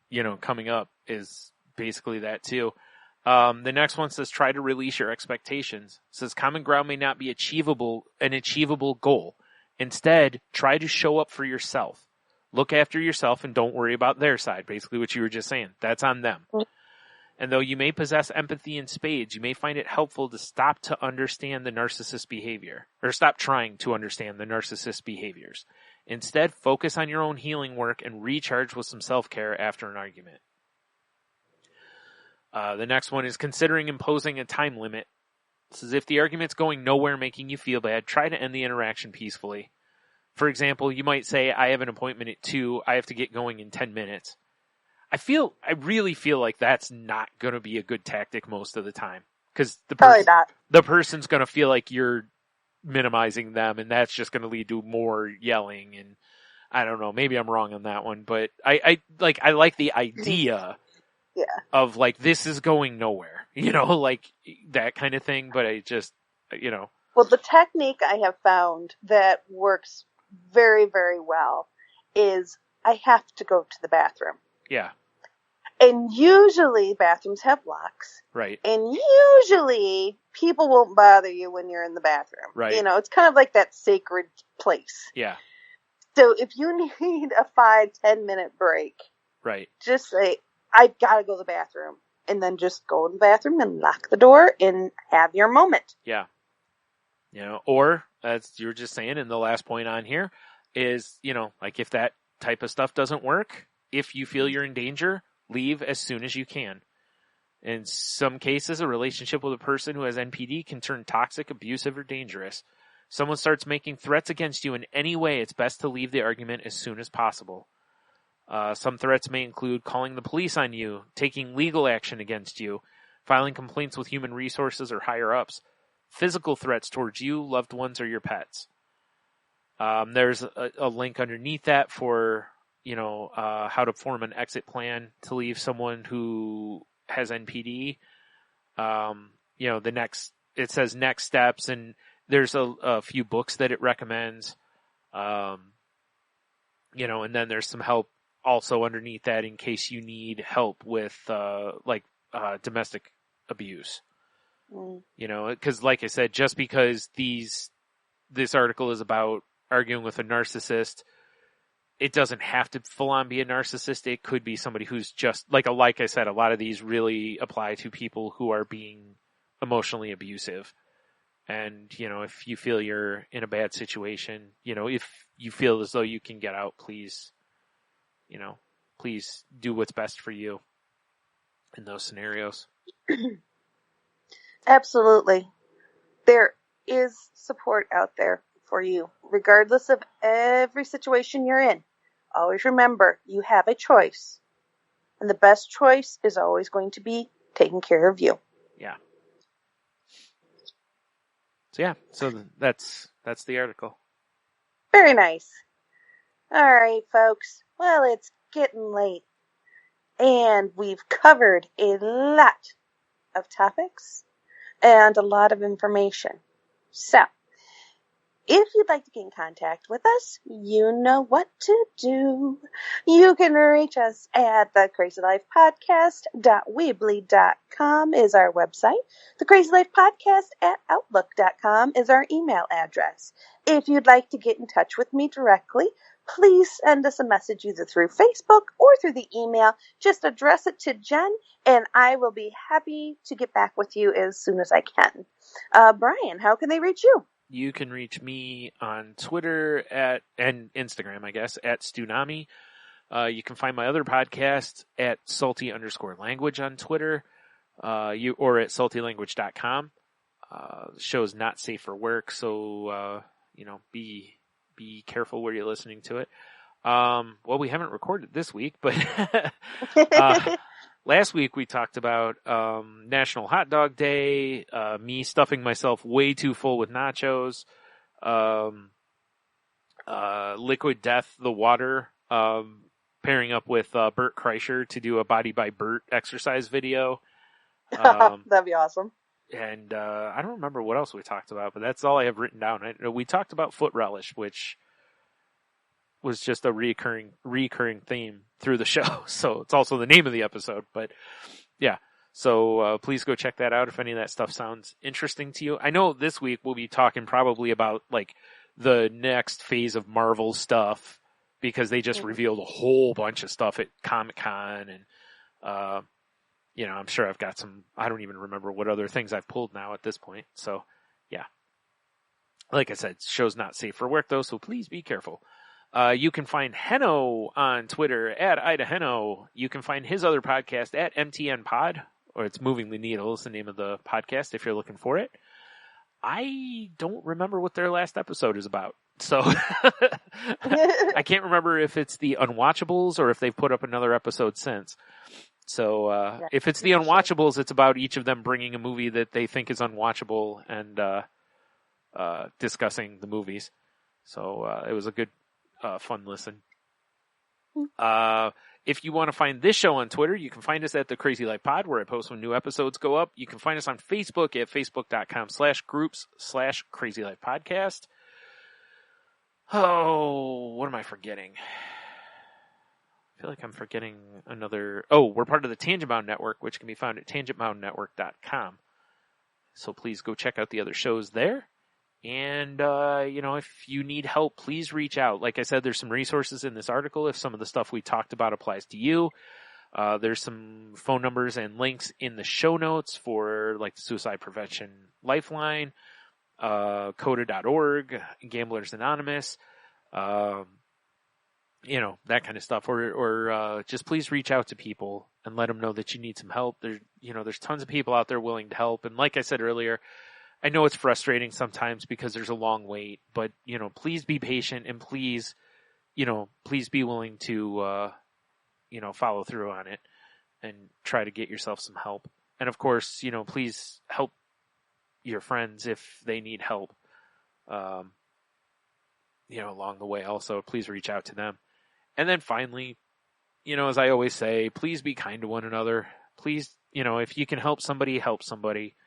coming up is basically that too. The next one says, try to release your expectations. It says common ground may not be an achievable goal. Instead, try to show up for yourself. Look after yourself and don't worry about their side. Basically what you were just saying. That's on them. And though you may possess empathy in spades, you may find it helpful to stop to understand the narcissist behavior, or stop trying to understand the narcissist behaviors. Instead, focus on your own healing work and recharge with some self-care after an argument. The next one is considering imposing a time limit. This is if the argument's going nowhere, making you feel bad, try to end the interaction peacefully. For example, you might say, I have an appointment at 2, I have to get going in 10 minutes. I really feel like that's not going to be a good tactic most of the time. Because the person's going to feel like you're minimizing them, and that's just going to lead to more yelling. And I don't know, maybe I'm wrong on that one, but I like the idea of like, this is going nowhere, like that kind of thing. But I just, Well, the technique I have found that works very, very well is I have to go to the bathroom. Yeah. And usually bathrooms have locks. Right. And usually people won't bother you when you're in the bathroom. Right. It's kind of like that sacred place. Yeah. So if you need a 5-10 minute break, right, just say, I've got to go to the bathroom. And then just go in the bathroom and lock the door and have your moment. Yeah. Or as you were just saying in the last point on here is, like if that type of stuff doesn't work, if you feel you're in danger, leave as soon as you can. In some cases, a relationship with a person who has NPD can turn toxic, abusive, or dangerous. Someone starts making threats against you in any way, it's best to leave the argument as soon as possible. Some threats may include calling the police on you, taking legal action against you, filing complaints with human resources or higher ups, physical threats towards you, loved ones, or your pets. There's a link underneath that for, how to form an exit plan to leave someone who has NPD. It says next steps, and there's a few books that it recommends. And then there's some help also underneath that in case you need help with, domestic abuse. Mm. You know, because like I said, just because this article is about arguing with a narcissist, it doesn't have to full on be a narcissist. It could be somebody who's just like I said, a lot of these really apply to people who are being emotionally abusive. And, you know, if you feel you're in a bad situation, you know, if you feel as though you can get out, please, you know, please do what's best for you in those scenarios. Absolutely. There is support out there for you, regardless of every situation you're in. Always remember, you have a choice. And the best choice is always going to be taking care of you. Yeah. So yeah, so that's the article. Very nice. All right, folks. Well, it's getting late. And we've covered a lot of topics and a lot of information. So, if you'd like to get in contact with us, you know what to do. You can reach us at thecrazylifepodcast.weebly.com is our website. thecrazylifepodcast@outlook.com is our email address. If you'd like to get in touch with me directly, please send us a message either through Facebook or through the email. Just address it to Jen, and I will be happy to get back with you as soon as I can. Brian, how can they reach you? You can reach me on Twitter and Instagram, I guess, at Stunami. You can find my other podcast at salty_language on Twitter, or at saltylanguage.com. The show's not safe for work, so, you know, be careful where you're listening to it. Well, we haven't recorded this week, but, last week we talked about National Hot Dog Day, me stuffing myself way too full with nachos, Liquid Death, the water, pairing up with Bert Kreischer to do a Body by Bert exercise video. That'd be awesome. And I don't remember what else we talked about, but that's all I have written down. We talked about foot relish, which was just a recurring theme through the show. So it's also the name of the episode, but yeah. So please go check that out if any of that stuff sounds interesting to you. I know this week we'll be talking probably about like the next phase of Marvel stuff because they just revealed a whole bunch of stuff at Comic-Con and, you know, I'm sure I've got some, I don't even remember what other things I've pulled now at this point. So yeah, like I said, show's not safe for work though. So please be careful. You can find Henno on Twitter at IdaHenno. You can find his other podcast at MTN Pod, or it's Moving the Needle is the name of the podcast if you're looking for it. I don't remember what their last episode is about. So I can't remember if it's the Unwatchables or if they've put up another episode since. So if it's the Unwatchables, it's about each of them bringing a movie that they think is unwatchable and discussing the movies. So it was a good fun listen. If you want to find this show on Twitter, you can find us at the Crazy Life Pod, where I post when new episodes go up. You can find us on Facebook at facebook.com/groups/Crazy Life Podcast. Oh, what am I forgetting? I feel like I'm forgetting another. Oh, we're part of the Tangent Bound Network, which can be found at tangentboundnetwork.com. So please go check out the other shows there. And, you know, if you need help, please reach out. Like I said, there's some resources in this article if some of the stuff we talked about applies to you. There's some phone numbers and links in the show notes for, like, the Suicide Prevention Lifeline, CODA.org, Gamblers Anonymous, you know, that kind of stuff. Or just please reach out to people and let them know that you need some help. There's tons of people out there willing to help. And like I said earlier, I know it's frustrating sometimes because there's a long wait, but, you know, please be patient and please be willing to, follow through on it and try to get yourself some help. And of course, you know, please help your friends if they need help, along the way also. Please reach out to them. And then finally, you know, as I always say, please be kind to one another. Please, you know, if you can help somebody, help somebody.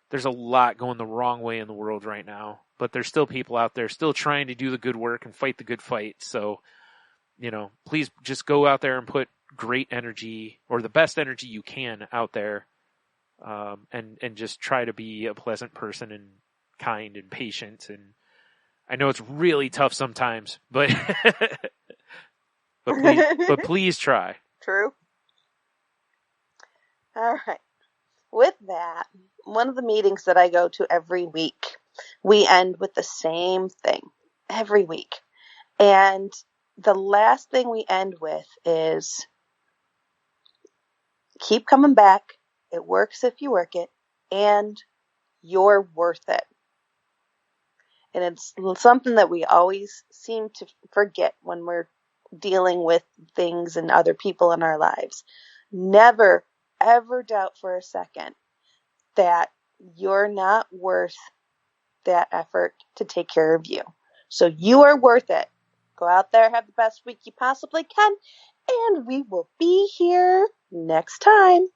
There's a lot going the wrong way in the world right now, but there's still people out there still trying to do the good work and fight the good fight. So, you know, please just go out there and put great energy or the best energy you can out there, and just try to be a pleasant person and kind and patient. And I know it's really tough sometimes, but but please try. True. All right. With that, one of the meetings that I go to every week, we end with the same thing every week. And the last thing we end with is keep coming back. It works if you work it, and you're worth it. And it's something that we always seem to forget when we're dealing with things and other people in our lives. Never, ever doubt for a second that you're not worth that effort to take care of you. So you are worth it. Go out there, have the best week you possibly can, and we will be here next time.